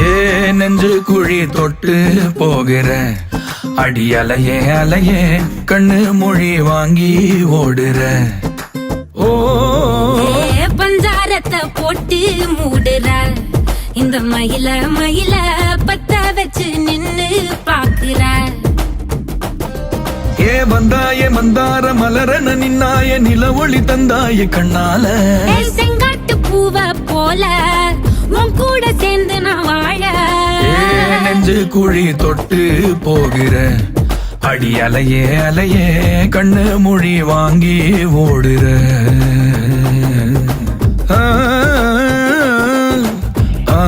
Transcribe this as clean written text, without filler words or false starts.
ஏ நெஞ்சு குழி தொட்டு போகிற அடி அலையே அலையே கண்ணு மொழி வாங்கி ஓடுற. ஓ பஞ்சாரத்தை போட்டு மூடுற இந்த மயில மயில பத்த வச்சு நின்னு பாக்குற. ஏ வந்தாய மந்தார மலரன நின்னாய நில ஒளி தந்தாய கண்ணால. செங்காட்டு பூவ போல உன் கூட சேர்ந்து நான் வாழ. நெஞ்சு குழி தொட்டு போகிற அடி அலையே அலையே கண்ணு மொழி வாங்கி ஓடுற. ஆ ஆ